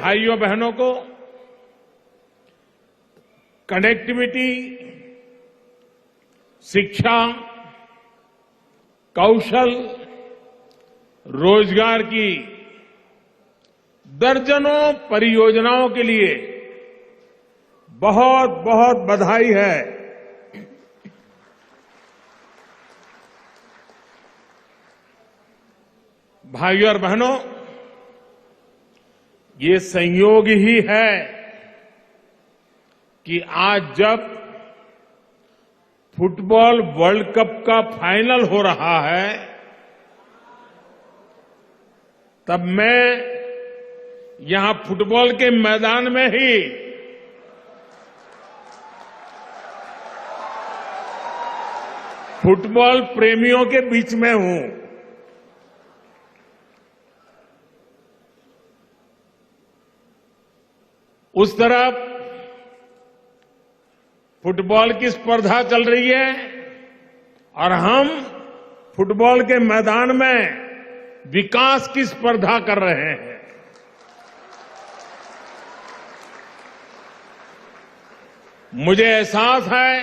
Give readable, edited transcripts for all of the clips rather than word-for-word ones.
भाइयों बहनों को कनेक्टिविटी, शिक्षा, कौशल, रोजगार की दर्जनों परियोजनाओं के लिए बहुत बहुत बधाई है। भाइयों और बहनों, ये संयोग ही है कि आज जब फुटबॉल वर्ल्ड कप का फाइनल हो रहा है, तब मैं यहां फुटबॉल के मैदान में ही फुटबॉल प्रेमियों के बीच में हूं। उस तरफ फुटबॉल की स्पर्धा चल रही है और हम फुटबॉल के मैदान में विकास की स्पर्धा कर रहे हैं। मुझे एहसास है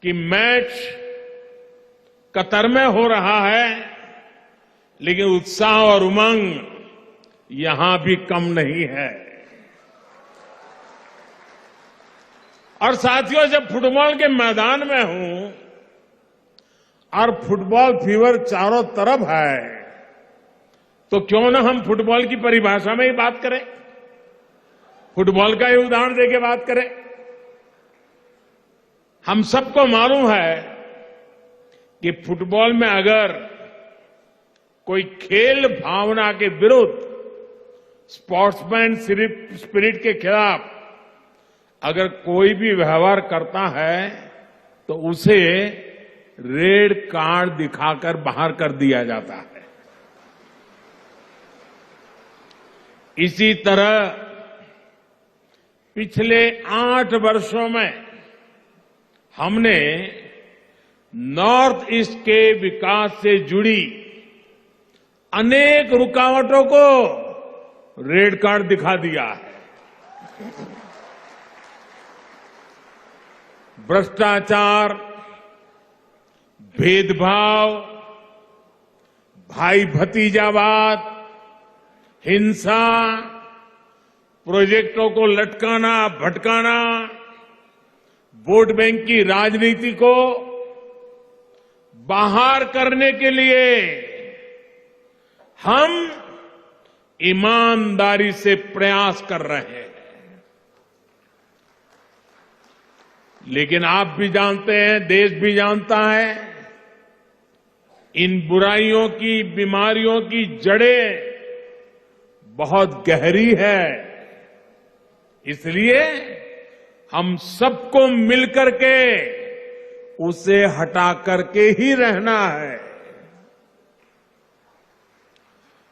कि मैच कतर में हो रहा है, लेकिन उत्साह और उमंग यहां भी कम नहीं है। और साथियों, जब फुटबॉल के मैदान में हूं और फुटबॉल फीवर चारों तरफ है, तो क्यों ना हम फुटबॉल की परिभाषा में ही बात करें, फुटबॉल का ही उदाहरण देके बात करें। हम सबको मालूम है कि फुटबॉल में अगर कोई खेल भावना के विरुद्ध, स्पोर्ट्समैन स्पिरिट के खिलाफ अगर कोई भी व्यवहार करता है तो उसे रेड कार्ड दिखाकर बाहर कर दिया जाता है। इसी तरह पिछले 8 वर्षों में हमने नॉर्थ ईस्ट के विकास से जुड़ी अनेक रुकावटों को रेड कार्ड दिखा दिया है। भ्रष्टाचार, भेदभाव, भाई भतीजावाद, हिंसा, प्रोजेक्टों को लटकाना भटकाना, वोट बैंक की राजनीति को बाहर करने के लिए हम ईमानदारी से प्रयास कर रहे हैं। लेकिन आप भी जानते हैं, देश भी जानता है, इन बुराइयों की, बीमारियों की जड़ें बहुत गहरी है। इसलिए हम सबको मिलकर के उसे हटा करके ही रहना है।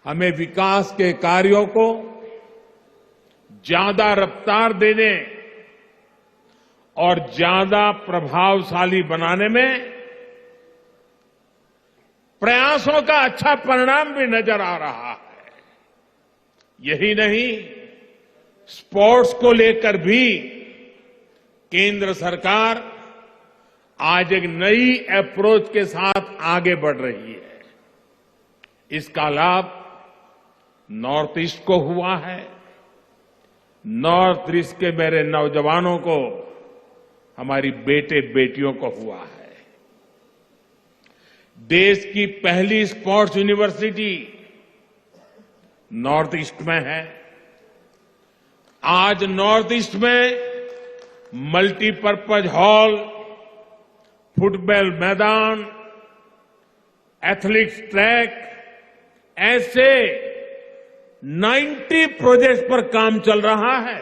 हमें विकास के कार्यों को ज्यादा रफ्तार देने और ज्यादा प्रभावशाली बनाने में प्रयासों का अच्छा परिणाम भी नजर आ रहा है। यही नहीं, स्पोर्ट्स को लेकर भी केंद्र सरकार आज एक नई अप्रोच के साथ आगे बढ़ रही है। इसका लाभ नॉर्थ ईस्ट को हुआ है, नॉर्थ ईस्ट के मेरे नौजवानों को, हमारी बेटे बेटियों को हुआ है। देश की पहली स्पोर्ट्स यूनिवर्सिटी नॉर्थ ईस्ट में है। आज नॉर्थ ईस्ट में मल्टीपर्पज हॉल, फुटबॉल मैदान, एथलेटिक्स ट्रैक, ऐसे 90 प्रोजेक्ट्स पर काम चल रहा है।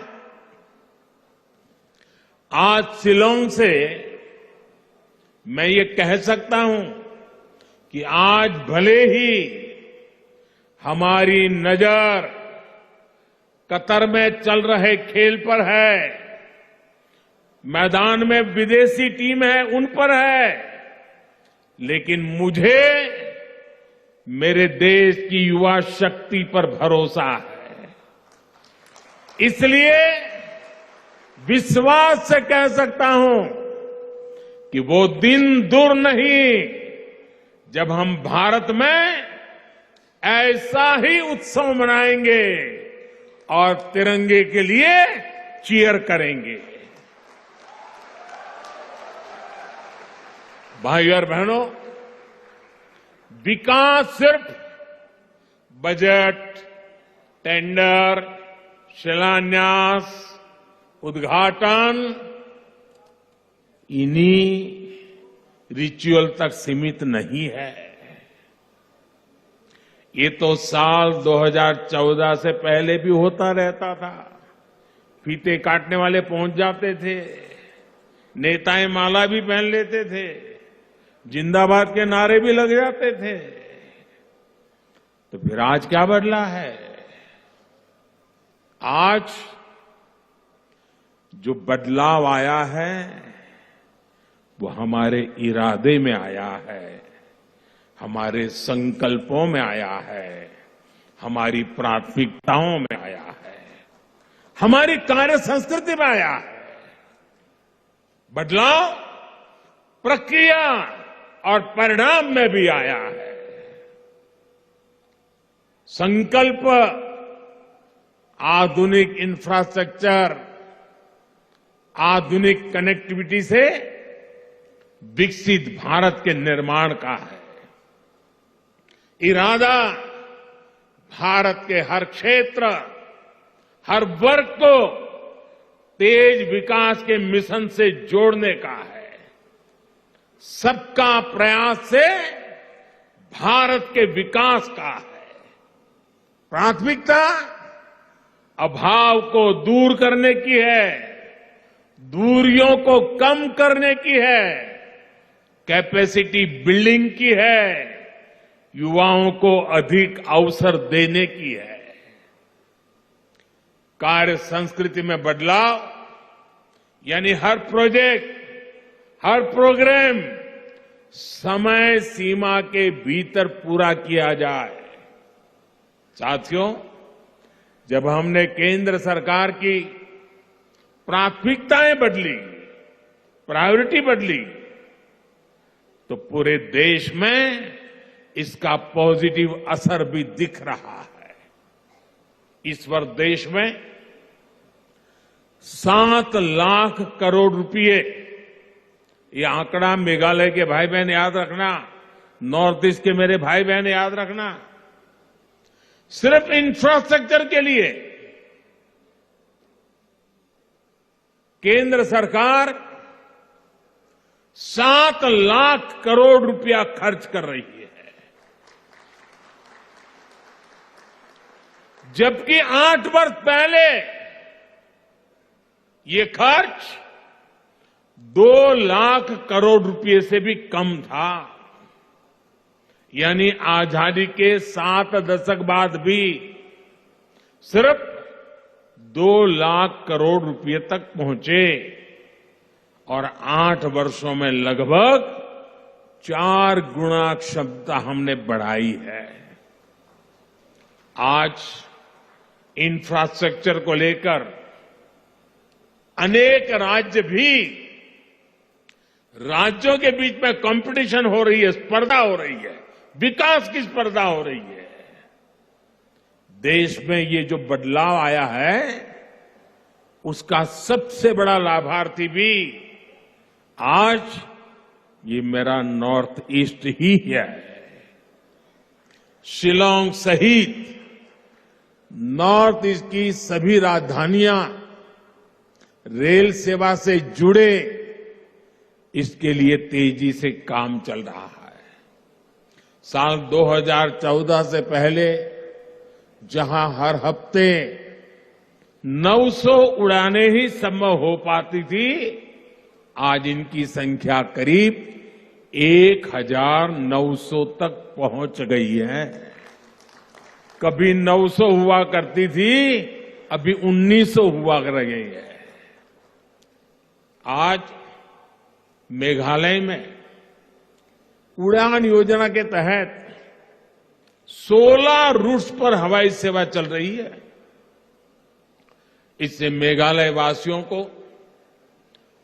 आज शिलांग से मैं ये कह सकता हूं कि आज भले ही हमारी नजर कतर में चल रहे खेल पर है, मैदान में विदेशी टीम है उन पर है, लेकिन मुझे मेरे देश की युवा शक्ति पर भरोसा है। इसलिए विश्वास से कह सकता हूं कि वो दिन दूर नहीं जब हम भारत में ऐसा ही उत्सव मनाएंगे और तिरंगे के लिए चीयर करेंगे। भाई और बहनों, विकास सिर्फ बजट, टेंडर, शिलान्यास, उद्घाटन इन्हीं रिचुअल तक सीमित नहीं है। ये तो साल 2014 से पहले भी होता रहता था। फीते काटने वाले पहुंच जाते थे, नेताएं माला भी पहन लेते थे, जिंदाबाद के नारे भी लग जाते थे। तो फिर आज क्या बदला है? आज जो बदलाव आया है वो हमारे इरादे में आया है, हमारे संकल्पों में आया है, हमारी प्राथमिकताओं में आया है, हमारी कार्य संस्कृति में आया है। बदलाव प्रक्रिया और परिणाम में भी आया है। संकल्प आधुनिक इंफ्रास्ट्रक्चर, आधुनिक कनेक्टिविटी से विकसित भारत के निर्माण का है। इरादा भारत के हर क्षेत्र, हर वर्ग को तेज विकास के मिशन से जोड़ने का है। सबका प्रयास से भारत के विकास का है। प्राथमिकता अभाव को दूर करने की है, दूरियों को कम करने की है, कैपेसिटी बिल्डिंग की है, युवाओं को अधिक अवसर देने की है। कार्य संस्कृति में बदलाव यानी हर प्रोजेक्ट, हर प्रोग्राम समय सीमा के भीतर पूरा किया जाए। साथियों, जब हमने केंद्र सरकार की प्राथमिकताएं बदली, प्रायोरिटी बदली, तो पूरे देश में इसका पॉजिटिव असर भी दिख रहा है। इस वर्ष देश में 7 लाख करोड़ रुपए, ये आंकड़ा मेघालय के भाई बहन याद रखना, नॉर्थ ईस्ट के मेरे भाई बहन याद रखना, सिर्फ इंफ्रास्ट्रक्चर के लिए केंद्र सरकार 7 लाख करोड़ रुपया खर्च कर रही है। जबकि 8 वर्ष पहले ये खर्च 2 लाख करोड़ रुपए से भी कम था। यानी आजादी के 7 दशक बाद भी सिर्फ 2 लाख करोड़ रुपए तक पहुंचे और 8 वर्षों में लगभग 4 गुना क्षमता हमने बढ़ाई है। आज इंफ्रास्ट्रक्चर को लेकर अनेक राज्य भी, राज्यों के बीच में कंपटीशन हो रही है, स्पर्धा हो रही है, विकास की स्पर्धा हो रही है। देश में ये जो बदलाव आया है उसका सबसे बड़ा लाभार्थी भी आज ये मेरा नॉर्थ ईस्ट ही है। शिलांग सहित नॉर्थ ईस्ट की सभी राजधानियां रेल सेवा से जुड़े, इसके लिए तेजी से काम चल रहा है। साल 2014 से पहले जहां हर हफ्ते 900 उड़ानें ही संभव हो पाती थी, आज इनकी संख्या करीब 1900 तक पहुंच गई है। कभी 900 हुआ करती थी, अभी 1900 हुआ कर रही है। आज मेघालय में उड़ान योजना के तहत 16 रूट्स पर हवाई सेवा चल रही है। इससे मेघालय वासियों को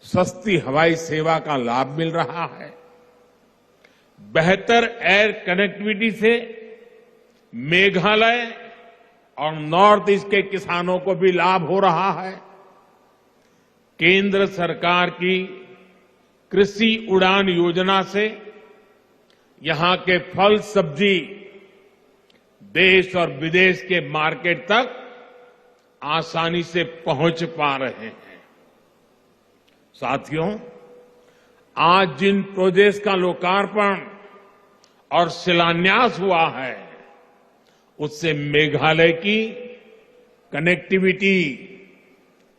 सस्ती हवाई सेवा का लाभ मिल रहा है। बेहतर एयर कनेक्टिविटी से मेघालय और नॉर्थ ईस्ट के किसानों को भी लाभ हो रहा है। केंद्र सरकार की कृषि उड़ान योजना से यहां के फल सब्जी देश और विदेश के मार्केट तक आसानी से पहुंच पा रहे हैं। साथियों, आज जिन प्रोजेक्ट्स का लोकार्पण और शिलान्यास हुआ है, उससे मेघालय की कनेक्टिविटी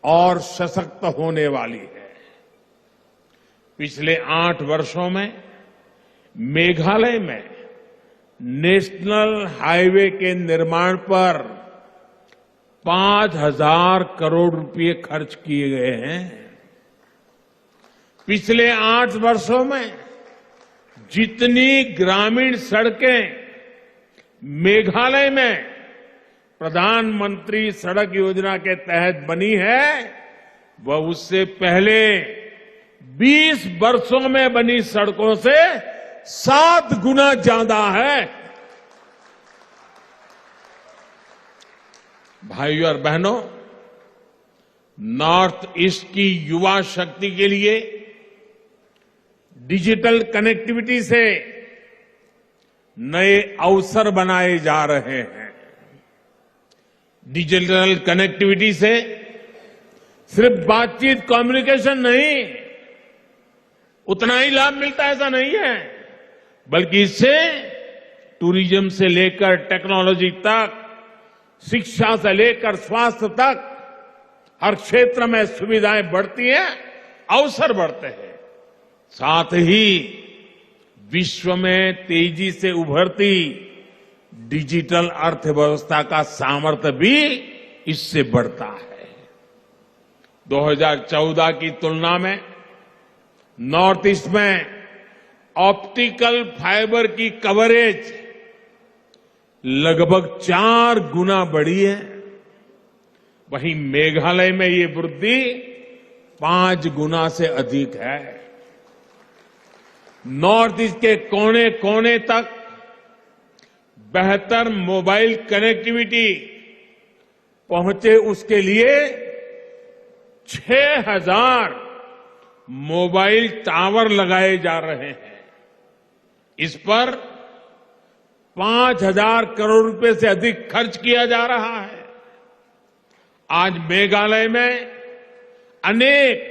और सशक्त होने वाली है। पिछले 8 वर्षों में मेघालय में नेशनल हाईवे के निर्माण पर 5,000 करोड़ रुपए खर्च किए गए हैं। पिछले 8 वर्षों में जितनी ग्रामीण सड़कें मेघालय में प्रधानमंत्री सड़क योजना के तहत बनी है, वह उससे पहले 20 वर्षों में बनी सड़कों से 7 गुना ज्यादा है। भाइयों और बहनों, नॉर्थ ईस्ट की युवा शक्ति के लिए डिजिटल कनेक्टिविटी से नए अवसर बनाए जा रहे हैं। डिजिटल कनेक्टिविटी से सिर्फ बातचीत कम्युनिकेशन नहीं, उतना ही लाभ मिलता है ऐसा नहीं है, बल्कि इससे टूरिज्म से लेकर टेक्नोलॉजी तक, शिक्षा से लेकर स्वास्थ्य तक हर क्षेत्र में सुविधाएं बढ़ती हैं, अवसर बढ़ते हैं। साथ ही विश्व में तेजी से उभरती डिजिटल अर्थव्यवस्था का सामर्थ्य भी इससे बढ़ता है। 2014 की तुलना में नॉर्थ ईस्ट में ऑप्टिकल फाइबर की कवरेज लगभग 4 गुना बढ़ी है। वहीं मेघालय में ये वृद्धि 5 गुना से अधिक है। नॉर्थ ईस्ट के कोने कोने तक बेहतर मोबाइल कनेक्टिविटी पहुंचे, उसके लिए 6,000 मोबाइल टावर लगाए जा रहे हैं। इस पर 5,000 करोड़ रुपए से अधिक खर्च किया जा रहा है। आज मेघालय में अनेक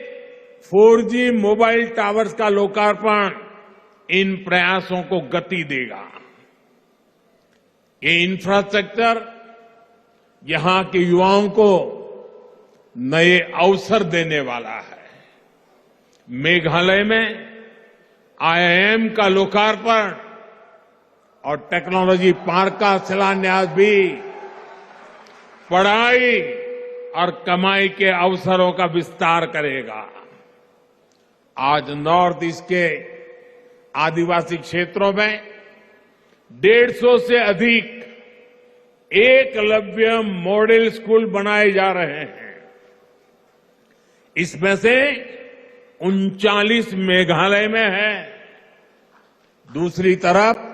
4G मोबाइल टावर्स का लोकार्पण इन प्रयासों को गति देगा। ये इंफ्रास्ट्रक्चर यहां के युवाओं को नए अवसर देने वाला है। मेघालय में IIM का लोकार्पण और टेक्नोलॉजी पार्क का शिलान्यास भी पढ़ाई और कमाई के अवसरों का विस्तार करेगा। आज नॉर्थ ईस्ट के आदिवासी क्षेत्रों में 150 से अधिक एकलव्य मॉडल स्कूल बनाए जा रहे हैं। इसमें से 39 मेघालय में है। दूसरी तरफ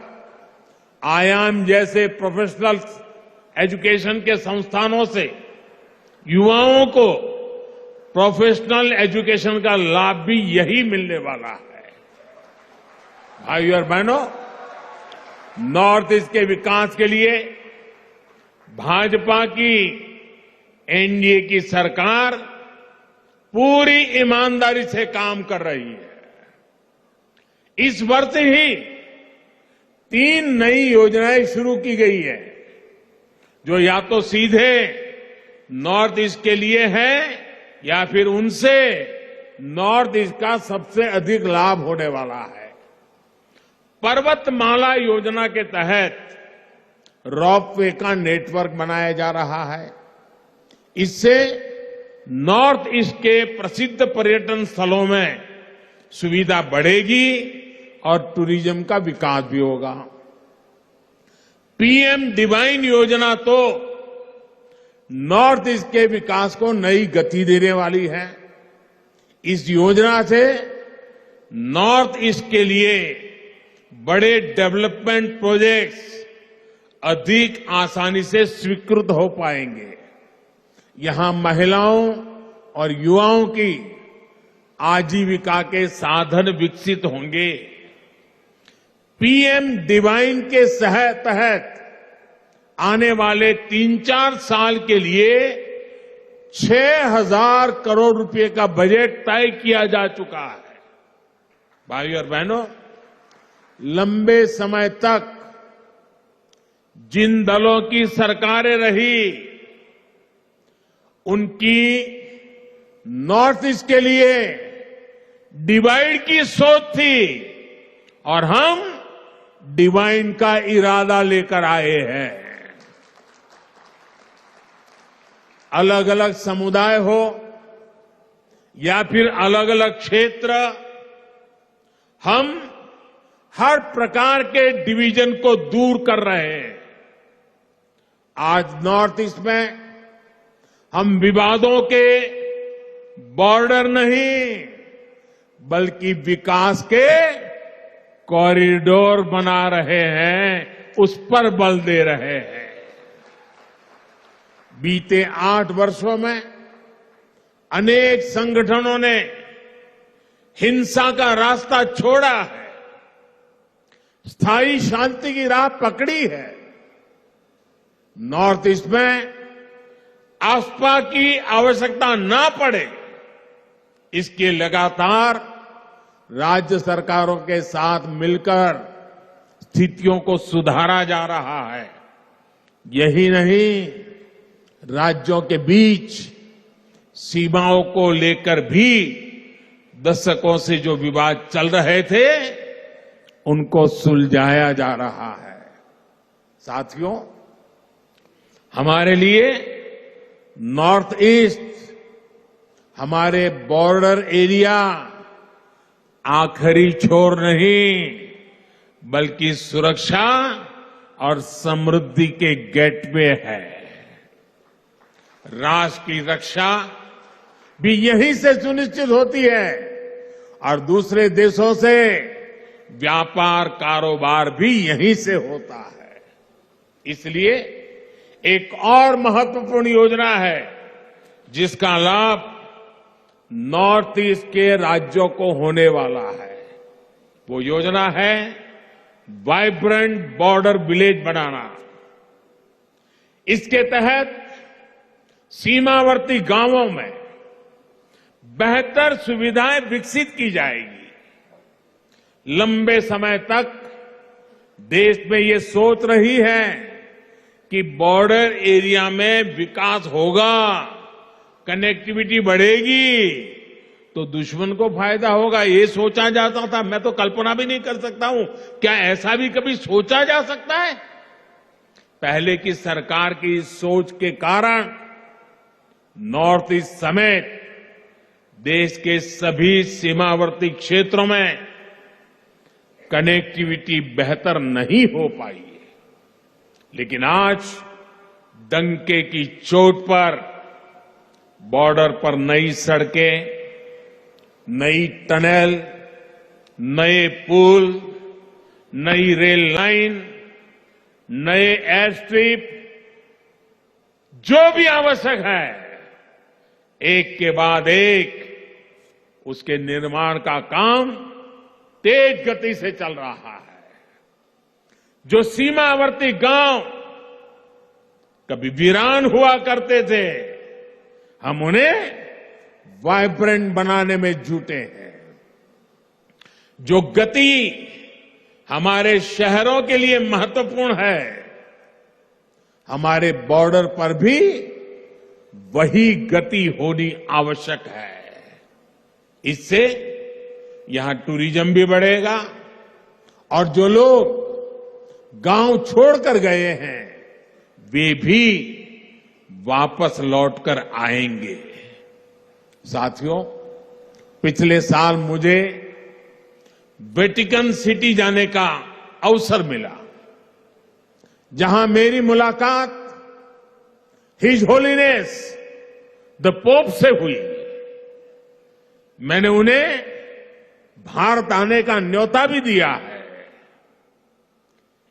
IIM जैसे प्रोफेशनल एजुकेशन के संस्थानों से युवाओं को प्रोफेशनल एजुकेशन का लाभ भी यही मिलने वाला है। भाइयों और बहनों, नॉर्थ ईस्ट के विकास के लिए भाजपा की एनडीए की सरकार पूरी ईमानदारी से काम कर रही है। इस वर्ष ही 3 नई योजनाएं शुरू की गई है, जो या तो सीधे नॉर्थ ईस्ट के लिए है या फिर उनसे नॉर्थ ईस्ट का सबसे अधिक लाभ होने वाला है। पर्वतमाला योजना के तहत रॉपवे का नेटवर्क बनाया जा रहा है। इससे नॉर्थ ईस्ट के प्रसिद्ध पर्यटन स्थलों में सुविधा बढ़ेगी और टूरिज्म का विकास भी होगा। पीएम डिवाइन योजना तो नॉर्थ ईस्ट के विकास को नई गति देने वाली है। इस योजना से नॉर्थ ईस्ट के लिए बड़े डेवलपमेंट प्रोजेक्ट्स अधिक आसानी से स्वीकृत हो पाएंगे। यहां महिलाओं और युवाओं की आजीविका के साधन विकसित होंगे। पीएम डिवाइन के तहत आने वाले 3-4 साल के लिए 6,000 करोड़ रुपए का बजट तय किया जा चुका है। भाइयों और बहनों, लंबे समय तक जिन दलों की सरकारें रही, उनकी नॉर्थ ईस्ट के लिए डिवाइड की सोच थी और हम डिवाइन का इरादा लेकर आए हैं। अलग अलग समुदाय हो या फिर अलग अलग क्षेत्र, हम हर प्रकार के डिवीजन को दूर कर रहे हैं। आज नॉर्थ ईस्ट में हम विवादों के बॉर्डर नहीं, बल्कि विकास के कॉरिडोर बना रहे हैं, उस पर बल दे रहे हैं। बीते 8 वर्षों में अनेक संगठनों ने हिंसा का रास्ता छोड़ा है, स्थायी शांति की राह पकड़ी है। नॉर्थ ईस्ट में आस्था की आवश्यकता ना पड़े, इसके लगातार राज्य सरकारों के साथ मिलकर स्थितियों को सुधारा जा रहा है। यही नहीं, राज्यों के बीच सीमाओं को लेकर भी दशकों से जो विवाद चल रहे थे, उनको सुलझाया जा रहा है। साथियों, हमारे लिए नॉर्थ ईस्ट, हमारे बॉर्डर एरिया आखिरी छोर नहीं, बल्कि सुरक्षा और समृद्धि के गेटवे है। राष्ट्र की रक्षा भी यहीं से सुनिश्चित होती है और दूसरे देशों से व्यापार कारोबार भी यहीं से होता है। इसलिए एक और महत्वपूर्ण योजना है जिसका लाभ नॉर्थ ईस्ट के राज्यों को होने वाला है। वो योजना है वाइब्रेंट बॉर्डर विलेज बनाना। इसके तहत सीमावर्ती गांवों में बेहतर सुविधाएं विकसित की जाएगी। लंबे समय तक देश में ये सोच रही है कि बॉर्डर एरिया में विकास होगा, कनेक्टिविटी बढ़ेगी तो दुश्मन को फायदा होगा, ये सोचा जाता था। मैं तो कल्पना भी नहीं कर सकता हूं, क्या ऐसा भी कभी सोचा जा सकता है? पहले की सरकार की सोच के कारण नॉर्थ ईस्ट समेत देश के सभी सीमावर्ती क्षेत्रों में कनेक्टिविटी बेहतर नहीं हो पाई है। लेकिन आज डंके की चोट पर बॉर्डर पर नई सड़कें, नई टनल, नए पुल, नई रेल लाइन, नए एयर स्ट्रिप, जो भी आवश्यक है, एक के बाद एक उसके निर्माण का काम तेज गति से चल रहा है। जो सीमावर्ती गांव कभी वीरान हुआ करते थे, हम उन्हें वाइब्रेंट बनाने में जुटे हैं। जो गति हमारे शहरों के लिए महत्वपूर्ण है, हमारे बॉर्डर पर भी वही गति होनी आवश्यक है। इससे यहां टूरिज्म भी बढ़ेगा और जो लोग गांव छोड़कर गए हैं, वे भी वापस लौटकर आएंगे। साथियों, पिछले साल मुझे वेटिकन सिटी जाने का अवसर मिला, जहां मेरी मुलाकात हिज होलीनेस द पोप से हुई। मैंने उन्हें भारत आने का न्योता भी दिया है।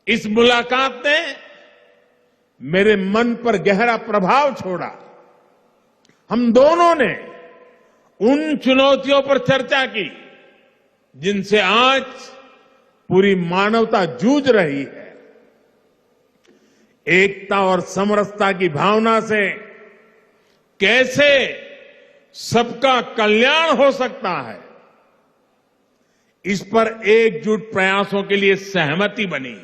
इस मुलाकात ने मेरे मन पर गहरा प्रभाव छोड़ा। हम दोनों ने उन चुनौतियों पर चर्चा की जिनसे आज पूरी मानवता जूझ रही है। एकता और समरसता की भावना से कैसे सबका कल्याण हो सकता है, इस पर एकजुट प्रयासों के लिए सहमति बनी।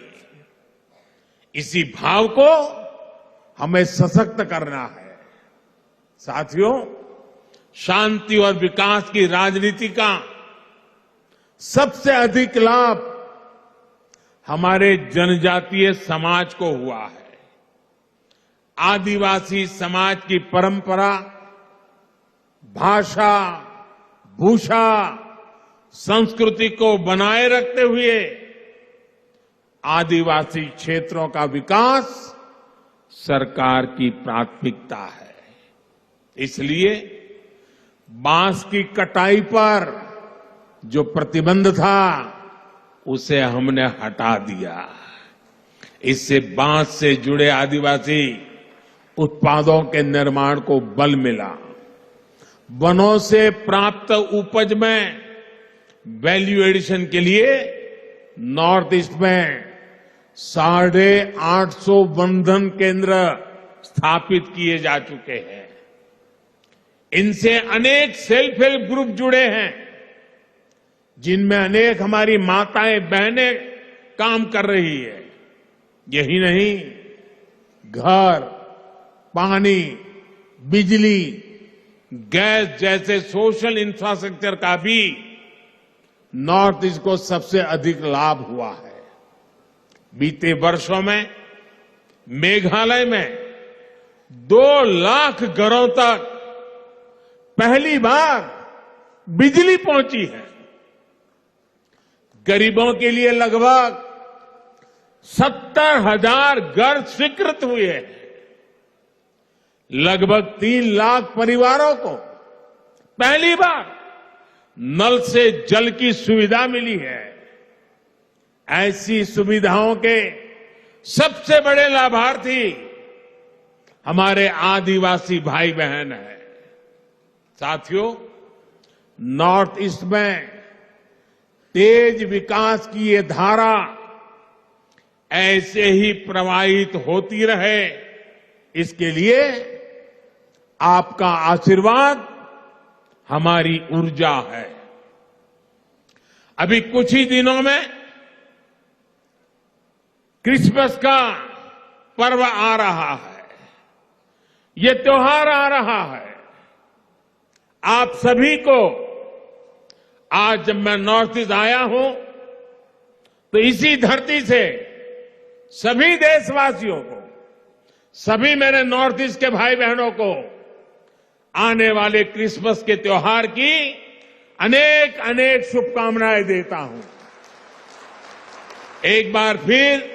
इसी भाव को हमें सशक्त करना है। साथियों, शांति और विकास की राजनीति का सबसे अधिक लाभ हमारे जनजातीय समाज को हुआ है। आदिवासी समाज की परंपरा, भाषा, भूषा, संस्कृति को बनाए रखते हुए आदिवासी क्षेत्रों का विकास सरकार की प्राथमिकता है। इसलिए बांस की कटाई पर जो प्रतिबंध था उसे हमने हटा दिया। इससे बांस से जुड़े आदिवासी उत्पादों के निर्माण को बल मिला। वनों से प्राप्त उपज में वैल्यू एडिशन के लिए नॉर्थ ईस्ट में 850 वनधन केंद्र स्थापित किए जा चुके हैं। इनसे अनेक सेल्फ हेल्प ग्रुप जुड़े हैं, जिनमें अनेक हमारी माताएं बहनें काम कर रही है। यही नहीं, घर, पानी, बिजली, गैस जैसे सोशल इंफ्रास्ट्रक्चर का भी नॉर्थ ईस्ट को सबसे अधिक लाभ हुआ है। बीते वर्षों में मेघालय में 2 लाख घरों तक पहली बार बिजली पहुंची है। गरीबों के लिए लगभग 70,000 घर स्वीकृत हुए हैं। लगभग 3 लाख परिवारों को पहली बार नल से जल की सुविधा मिली है। ऐसी सुविधाओं के सबसे बड़े लाभार्थी हमारे आदिवासी भाई बहन हैं। साथियों, नॉर्थ ईस्ट में तेज विकास की ये धारा ऐसे ही प्रवाहित होती रहे, इसके लिए आपका आशीर्वाद हमारी ऊर्जा है। अभी कुछ ही दिनों में क्रिसमस का पर्व आ रहा है, ये त्योहार आ रहा है। आप सभी को आज जब मैं नॉर्थ ईस्ट आया हूं तो इसी धरती से सभी देशवासियों को, सभी मेरे नॉर्थ ईस्ट के भाई बहनों को आने वाले क्रिसमस के त्योहार की अनेक अनेक शुभकामनाएं देता हूं। एक बार फिर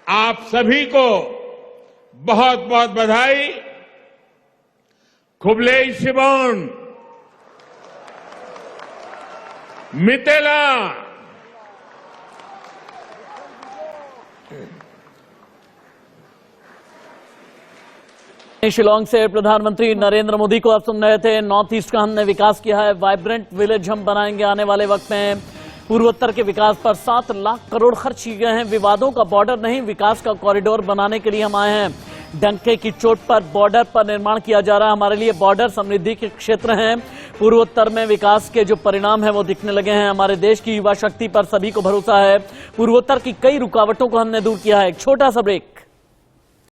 आप सभी को बहुत बहुत बधाई। खुबले शिबोन, मितेला। शिलांग से प्रधानमंत्री नरेंद्र मोदी को आप सुन रहे थे। नॉर्थ ईस्ट का हमने विकास किया है, वाइब्रेंट विलेज हम बनाएंगे आने वाले वक्त में। पूर्वोत्तर के विकास पर 7 लाख करोड़ खर्च किए गए हैं। विवादों का बॉर्डर नहीं, विकास का कॉरिडोर बनाने के लिए हम आए हैं। डंके की चोट पर बॉर्डर पर निर्माण किया जा रहा है। हमारे लिए बॉर्डर समृद्धि के क्षेत्र हैं। पूर्वोत्तर में विकास के जो परिणाम है वो दिखने लगे हैं। हमारे देश की युवा शक्ति पर सभी को भरोसा है। पूर्वोत्तर की कई रुकावटों को हमने दूर किया है। एक छोटा सा ब्रेक।